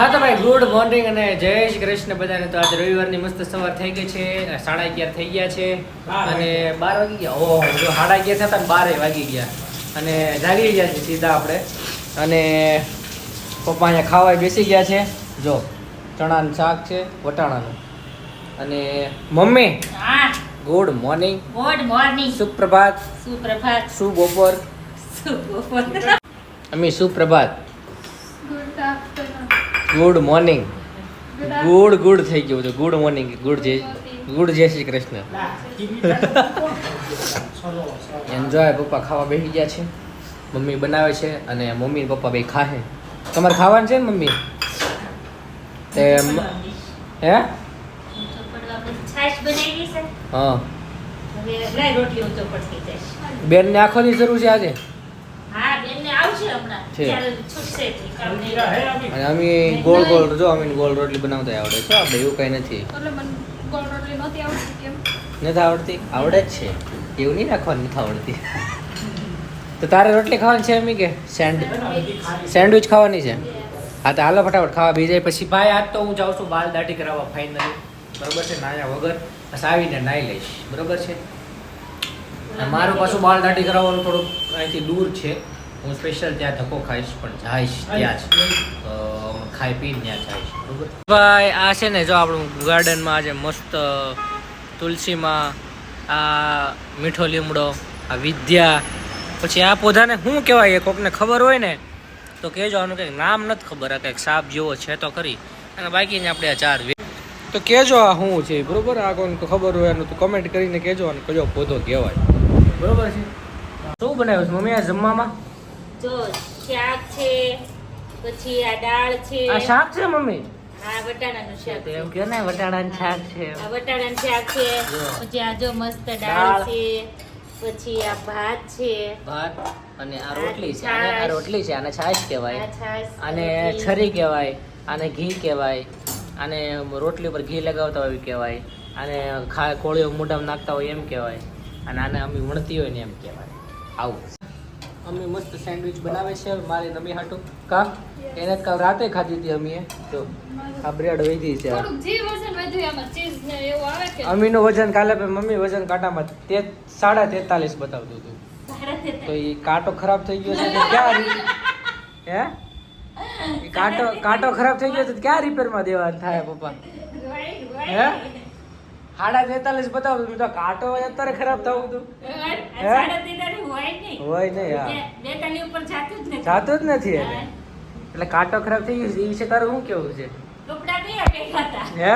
હા તો ભાઈ ગુડ મોર્નિંગ અને જય શ્રી કૃષ્ણ બધાને. તો આજે રવિવારની મસ્ત સવાર થઈ ગઈ છે, 11:30 થઈ ગયા છે અને 12 વાગી ગયા. ઓહો, જો 11:30 થતા ને 12 વાગી ગયા અને જાગી ગયા છે સીધા આપણે. અને પપ્પા અહીંયા ખાવા બેસી ગયા છે. જો ચણાનું શાક છે, વટાણાનું. અને મમ્મી ગુડ મોર્નિંગ. Good morning. સુપ્રભાત. સુપ્રભાત. શુભ બપોર. અમી સુપ્રભાત. Good morning. ગુડ થઈ ગયું છે. Good morning. ગુડ જય શ્રી કૃષ્ણ. એન્જોય. પપ્પા ખાવા બેસી ગયા છે, મમ્મી બનાવે છે અને મમ્મી પપ્પા બે ખાહે. તમારે ખાવાનું છે ને મમ્મી? તે હે છાશ બનાવી છે. હા, હવે લાય રોટલી ઊંચો પડતી જાય. બેન ને આખોની જરૂર છે આજે. હા, બેન ને આવશે હમણાં. છે. ત્યારે છૂટશે થી કામ નહીં. અને અમે ગોળ જો અમે ગોળ રોટલી બનાવતા આવડે છે આપણે, એવું કઈ નથી. એટલે મને ગોળ રોટલી નહોતી આવડતી કેમ? નથી આવડતી? આવડે જ છે, એવું નહીં રાખવાની નથી આવડતી. તો તારે રોટલી ખાવાની છે એમ કે સેન્ડવિચ ખાવાની છે? હા તો હાલો ફટાફટ ખાવા બી જાય. પછી ભાઈ આજ તો હું જાઉં છું બાલ દાઢી કરાવવા ફાઇનલી, બરોબર છે, નાયા વગર. બસ આવીને નાઈ લઈશ, બરોબર છે. અને મારું પાછું બાલ દાઢી કરાવવાનું થોડુંક અહીંથી દૂર છે. હું સ્પેશિયલ ત્યાં ધક્કો ખાઈશ, પણ જઈશ ત્યાં જ ખાઈ પીને ત્યાં જઈશ, બરોબર ભાઈ. આ છે ને જો આપણું ગાર્ડનમાં આજે મસ્ત તુલસીમાં આ મીઠો લીમડો, આ વિદ્યા, પછી આ પૌધાને શું કહેવાય એ કોકને ખબર હોય ને તો કહેજો. આનું કંઈક નામ નથી ખબર, આ કંઈક સાપ જેવો છે તો ખરી. અને બાકીને આપણે આ ચાર તો કહેજો આ શું છે, બરોબર. આ કોઈને ખબર હોય એનું તો કમેન્ટ કરીને કહેજો અને કયો પૌધો કહેવાય, બરોબર છે. શું બનાવ્યું છે મમ્મી આ જમવામાં? જો શાક છે, પછી આ દાળ છે. આ શાક છે મમ્મી? હા, વટાણાનું શાક તો છે. એમ કે ને વટાણાનું શાક છે. આ વટાણાનું શાક છે. પછી આ જો મસ્ત દાળ છે. પછી આ ભાત છે. ભાત અને આ રોટલી છે. અને આ રોટલી છે, આને છાશ કહેવાય. આ છાશ, આને રોટલી. છરી કહેવાય, આને ઘી કહેવાય, આને રોટલી ઉપર ઘી લગાવતા હોય કહેવાય, આને કોળીઓ મોઢામાં નાખતા હોય એમ કહેવાય, અને આને અમે વણતી હોય ને એમ કહેવાય. આવું અમે મસ્ત સેન્ડવિચ બનાવે છે મારી નમી હાટું. કા એને કાલ રાતે ખાધી હતી અમે. જો આ બ્રેડ વધી છે. થોડુંક જે વજન વધ્યું એમાં ચીઝ ને એવું આવે કે અમીનું વજન કાલે મમ્મી વજન કાંટામાં 43.5 બતાવતું હતું. તો એ કાંટો ખરાબ થઈ ગયો છે તો ક્યાં હે એ કાંટો ખરાબ થઈ ગયો તો ક્યાં રિપેરમાં દેવા થાય પપ્પા? હે 43.5 બતાવતું મેં તો કાંટો અત્યારે ખરાબ થવું હતું. હોય નહીં, હા જાતું જ નથી એટલે કાંટો ખરાબ થઈ ગયો. એ વિશે તારું શું કેવું છે? હે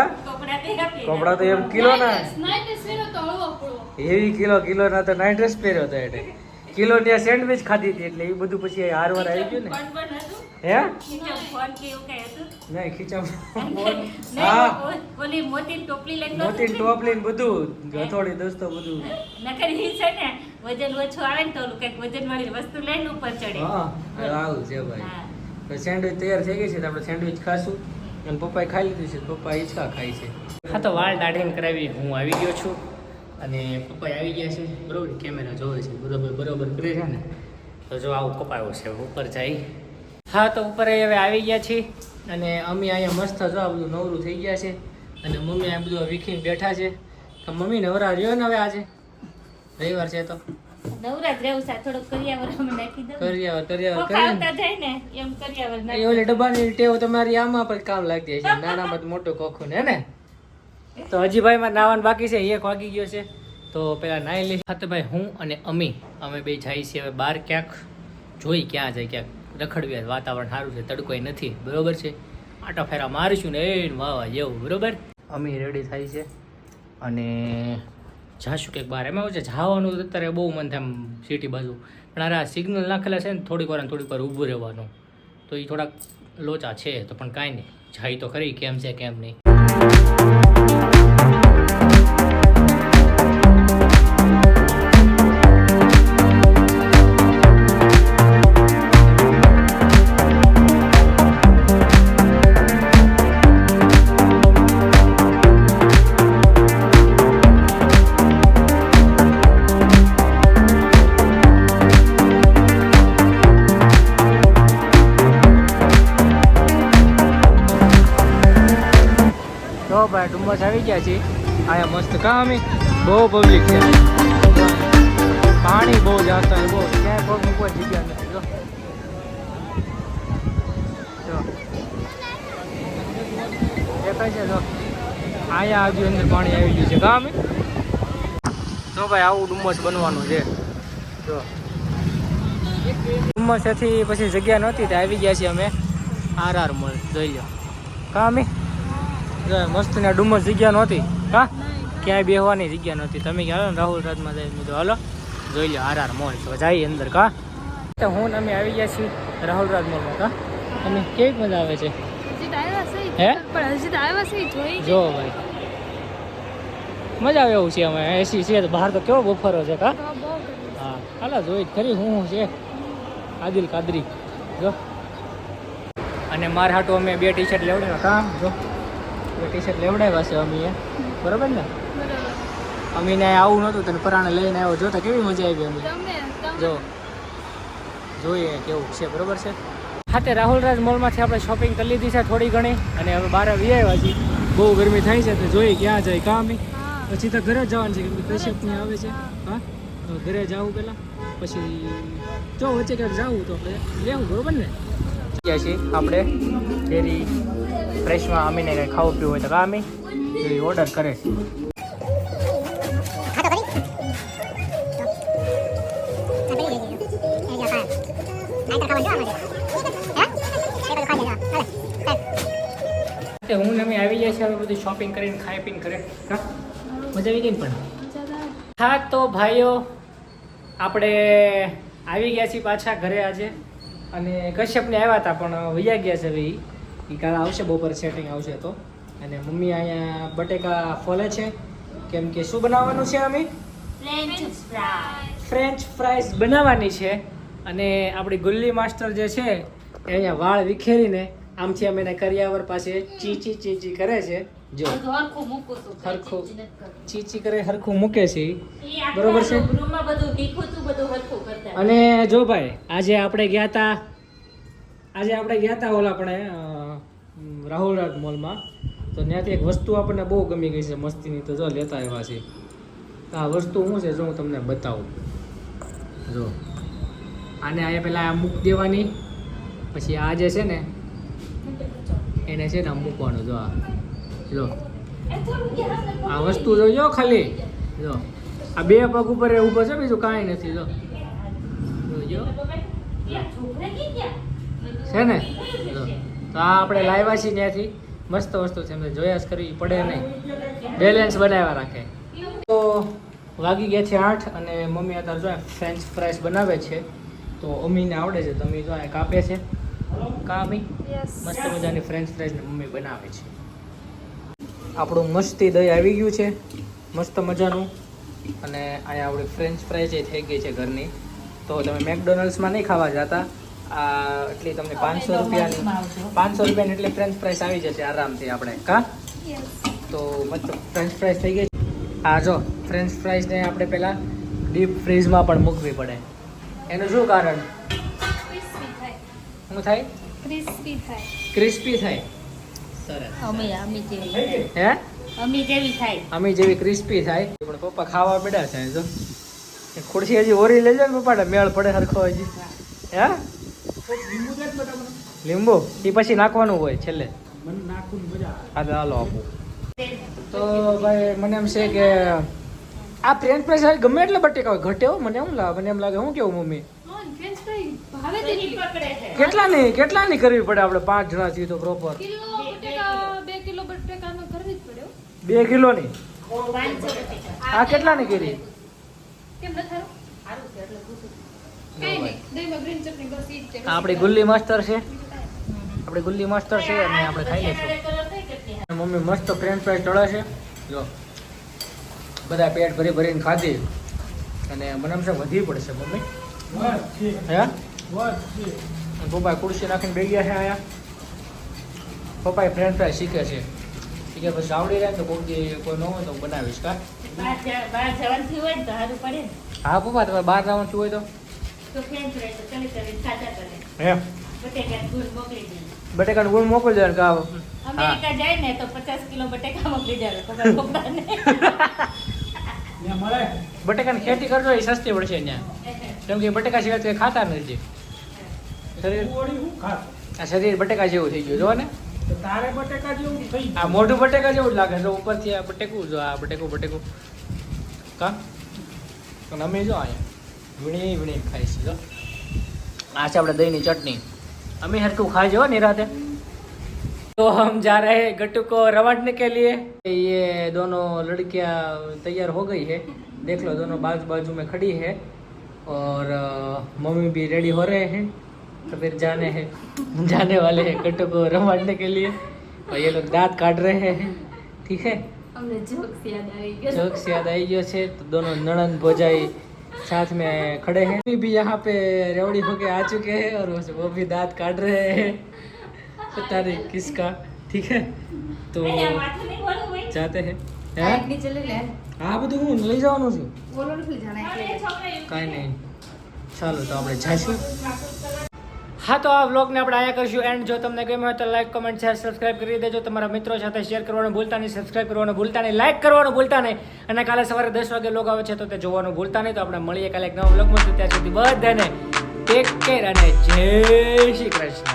કપડા તો એમ કિલો ના નાઈટ સ્વેરો તો હળવો પડવો. એવી કિલો ના તો નાઇટ ડ્રેસ પહેર્યો હતો એટલે કિલો ની સેન્ડવિચ ખાધી હતી એટલે એ બધું પછી હારવાર આવી ગયું ને. હે નહીં ખીચમ હા મોતી ટોપ લઈને બધું હથોડી દોસ્તો બધું. વજન ઓછું આવે ને તો ઓલું કંઈક વજન વાળી વસ્તુ લઈને ઉપર ચડે. હા આવું છે ભાઈ. તો સેન્ડવિચ તૈયાર થઈ ગઈ છે તો આપણે સેન્ડવિચ ખાશું અને પપ્પાએ ખાઈ લીધું છે. પપ્પા હિંચકા ખાય છે. હા તો વાળ દાઢીને કરાવી હું આવી ગયો છું અને પપ્પા આવી ગયા છે, બરોબર. કેમેરા જોવે છે, બરોબર કરે છે ને. તો જો આવું કપાયો છે ઉપર જાય. હા તો ઉપર હવે આવી ગયા છીએ અને અમે અહીંયા મસ્ત જો આ બધું નવરું થઈ ગયા છે અને મમ્મી આ બધું વીખીને બેઠા છે. તો મમ્મી નવરા રહ્યો ને હવે આજે રવિવાર છે તો નવરાત રહેવું છે, થોડુંક કરિયાવરમાં નાખી દઉં. કરિયાવર ખાવતા જાય ને એમ કરિયાવર એ નાખી ઓલી ડબ્બાની ટેવ તમારી આમાં પણ કામ લાગતી હશે, નાનામાં તો મોટું કોખું ને. હે ને તો હજી ભાઈ માં નાવાનું બાકી છે, 1 વાગી ગયો છે તો પેલા નાઈ લઈ. હા તો ભાઈ હું અને અમે બે જાય છીએ હવે બહાર ક્યાંક. જોઈ ક્યાં જાય, ક્યાંક રખડવી. વાતાવરણ સારું છે, તડકોય નથી, બરોબર છે. આટા ફેરા મારીશું ને એ વાવા જેવું, બરોબર. અમે રેડી થાય છે અને જાશું કંઈક બહાર. એમાં એવું છે જવાનું અત્યારે બહુ મન થાય આમ સિટી બાજુ, પણ અરે આ સિગ્નલ નાખેલા છે ને થોડીક વાર ઊભું રહેવાનું, તો એ થોડાક લોચા છે. તો પણ કાંઈ નહીં, જાય તો ખરી કેમ છે કેમ નહીં. ભાઈ ડુમ્મસ આવી ગયા છીએ આયા મસ્ત કામ અમે બહુ પબ્લિક છે પાણી બહુ જાતા હોય બહુ ક્યાંય પગ મૂકવા જગ્યા નથી જો દેખાય છે જો આયા આવ્યું અંદર પાણી આવી ગયું છે કામ તો ભાઈ આવું ડુમ્મસ બનવાનું છે જો ડુમ્મસથી પછી જગ્યા નહોતી તો આવી ગયા છીએ અમે RR મોલ જોઈ લો કા અમે મસ્ત ને ડુમ્મસ જગ્યા નહોતી હા ક્યાંય બેહવાની જગ્યા નહોતી તમે હાલો ને રાહુલ રાજમાં જઈને તો હાલો જોઈ લો RR મોલ તો જઈએ અંદર કા તો હું ને અમે આવી ગયા છીએ રાહુલ રાજ મોલમાં કા અને કેવી મજા આવે છે હજી તો આવ્યા છે હે પણ હજી તો આવ્યા છે જોઈ જો ભાઈ મજા આવે એવું છે અમે એસી છે તો બહાર તો કેવો બફારો છે કા તો બહુ ગરમી. હા હાલો જોઈ ખરી હું છે આદિલ કાદરી જો અને મારે હાટું અમે 2 ટી-શર્ટ લેવડાવ્યા કામ જો 2 ટી-શર્ટ લેવડાવ્યા છે અમે બરાબર ને બરાબર અમીને આવું નહોતું તને પરાણે લઈને આવ્યો જોતા કેવી મજા આવી અમે તમે જો જોઈએ કેવું છે બરોબર છે હા તે રાહુલ રાજ મોલમાંથી આપણે શોપિંગ કરી લીધી છે થોડી ઘણી અને હવે બહાર આવી આવ્યા છીએ બહુ ગરમી થાય છે તો જોઈએ ક્યાં જાય કામ પછી તો ઘરે જ જવાનું છે કેમ કે કશ્યપ ને આવે છે હા તો ઘરે જવું પહેલાં પછી જો વચ્ચે ક્યાંક જવું તો આપણે લેવું બરોબર ને ગયા છીએ આપણે ડેરી ફ્રેશમાં અમીને કંઈ ખાવું પીવું હોય તો કામી ઓર્ડર કરે છે હું ને અમે આવી જાય છે હવે બધું શોપિંગ કરીને ખાઈ પીને કરે હા મજા આવી ગઈ ને પણ હા તો ભાઈઓ આપણે આવી ગયા છીએ પાછા ઘરે આજે અને કશ્યપને આવ્યા હતા પણ વૈયા ગયા છે ભાઈ એ કાલે આવશે બપોર સેટિંગ આવશે તો અને મમ્મી અહીંયા બટેકા ફોલે છે કેમ કે શું બનાવવાનું છે અમે ફ્રેન્ચ ફ્રાઈઝ બનાવવાની છે અને આપણી ગુલ્લી માસ્ટર જે છે એ અહીંયા વાળ વિખેરીને આમથી અમે એને કરિયાવર પાસે ચીચી ચીચી કરે છે જો હરખું ચીચી કરે હરખું મૂકે છે બરોબર છે અને જો ભાઈ આજે આપણે ગયા હતા ઓલા આપણે રાહુલ રાજ મોલમાં તો ત્યાંથી એક વસ્તુ આપણને બહુ ગમી ગઈ છે મસ્તીની તો જો લેતા આવ્યા છે આ વસ્તુ શું છે જો હું તમને બતાવું જો આને અહીંયા પહેલાં આ મૂક દેવાની પછી આ જે છે ને એને છે ને આમ મૂકવાનું જો આ વસ્તુ જોજો ખાલી જો આ 2 પગ ઉપર ઊભો છે બીજું કાંઈ નથી જો જોજો છે ને જો તો આ આપણે લાવ્યા છીએ ત્યાંથી મસ્ત વસ્તુ છે એમને જોયા જ કરવી પડે નહીં બેલેન્સ બનાવ્યા રાખે તો વાગી ગયા છે 8 અને મમ્મી અત્યારે જો ફ્રેન્ચ ફ્રાઈસ બનાવે છે તો અમીને આવડે છે તો અમી જો કાપે છે કાપી મસ્ત મજાની ફ્રેન્ચ ફ્રાઈઝ મમ્મી બનાવે છે આપણું મસ્તી દહીં આવી ગયું છે મસ્ત મજાનું અને અહીંયા આપણી ફ્રેન્ચ ફ્રાઈઝ એ થઈ ગઈ છે ઘરની તો તમે મેકડોનલ્ડ્સમાં નહીં ખાવા જતા આ એટલી તમને 500 રૂપિયાની એટલી ફ્રેન્ચ ફ્રાઈઝ આવી જશે આરામથી આપણે કા તો મસ્ત ફ્રેન્ચ ફ્રાઈઝ થઈ ગઈ આ જો ફ્રેન્ચ ફ્રાઈઝને આપણે પહેલાં ડીપ ફ્રીઝમાં પણ મૂકવી પડે એનું શું કારણ શું થાય ક્રિસ્પી થાય સરસ હે અમી જેવી ક્રિસ્પી થાય પણ પપ્પા ખાવા બેડા છે જો ખુરશી હજી ઓરી લેજો ને પપ્પા મેળ પડે સરખો હજી હે લીંબુ એ પછી નાખવાનું હોય છેલ્લે હા હાલો આપું તો ભાઈ મને એમ છે કે આ ફ્રેન્ચ ફ્રાઈઝ ગમે એટલે બટેકા હોય ઘટે હો મને એમ લાગે હું કેવું મમ્મી કેટલાની કરવી પડે આપણે 5 જણા છીએ તો પ્રોપર 2 કિલો બટેકાનો કરવી જ પડ્યો 2 કિલોની આ કેટલાની કરી કેમ ન થારું કઈ નહીં દહીંમાં ગ્રીન ચટણી બસ ઈ જ છે આપણી ગુલ્લી માસ્ટર છે અને આપણે ખાઈ લઈશું મમ્મી મસ્ત ફ્રેન્ચ ફ્રાઈઝ તળે છે જો બધા પેટ ભરીને ખાધી અને મને એમ છે વધી પડશે મમ્મી હે પપ્પાએ ખુરશી નાખીને બેસી ગયા છે આયા પપ્પાએ ફ્રેન્ચ ફ્રાઈઝ શીખે છે કે પછી આવડી રહે તો કોઈ ન હોય તો બનાવીશ કા હા પપ્પા તમે બહાર જવાનું હોય તો હે બટેકાનું ગુણ મોકલી દેવાનું અમેરિકા જાય ને તો 50 કિલો બટેકા મોકલી જાવે પપ્પાને. બટેકાની ખેતી કરજો એ સસ્તી પડશે ત્યાં, કેમ કે બટેકા સિવાય તો એ ખાતા નથી. શરીર આ શરીર બટેકા જેવું થઈ ગયું જો ને, તારે બટેકા જેવું થઈ આ મોઢું બટેકા જેવું જ લાગે. જો ઉપરથી આ બટેકું જો, આ બટેકું કા પણ અમે જો અહીંયા વીણી ખાઈ છે. જો આ છે આપણે દહીંની ચટણી. અમે હરકું ખાઈ જો નિરાતે. तो हम जा रहे हैं गट्टू को रवाड़ने के लिए. ये दोनों लड़कियां तैयार हो गई है, देख लो दोनों बाजू बाजू में खड़ी है और मम्मी भी रेडी हो रहे हैं. तो फिर जाने वाले हैं गट्टू को रवाड़ने के लिए. और ये लोग दांत काट रहे हैं. ठीक है, અમને જોક્સ યાદ આવી ગયો. जोक्स याद आई गयो છે. तो दोनों ननद भौजाई साथ में खड़े हैं. मम्मी भी यहाँ पे रेवड़ी होके आ चुके हैं और वो भी दांत काट रहे हैं. पता नहीं किसका. ठीक है, तो માથું નહીં બોલું ભાઈ. जाते हैं. એક નીચે લઈ લે. આ બધું હું લઈ જવાનું છું. બોલો નથી જાણે કાંઈ નહીં, ચાલો તો આપણે જઈશું. હા, તો આ વ્લોગને આપણે આયા કરશું એન્ડ. જો તમને ગમ્યો હોય તો લાઈક, કમેન્ટ, શેર, સબસ્ક્રાઇબ કરી દેજો. તમારા મિત્રો સાથે શેર કરવાનું ભૂલતા નહીં, સબસ્ક્રાઇબ કરવાનું ભૂલતા નહીં, લાઈક કરવાનું ભૂલતા નહીં. અને કાલે સવારે 10 વાગે વ્લોગ આવે છે તો તે જોવાનું ભૂલતા નહીં. તો આપણે મળીએ કાલે એક નવા વ્લોગમાં. ત્યાં સુધી બધાને ટેક કેર અને જય શ્રી કૃષ્ણ.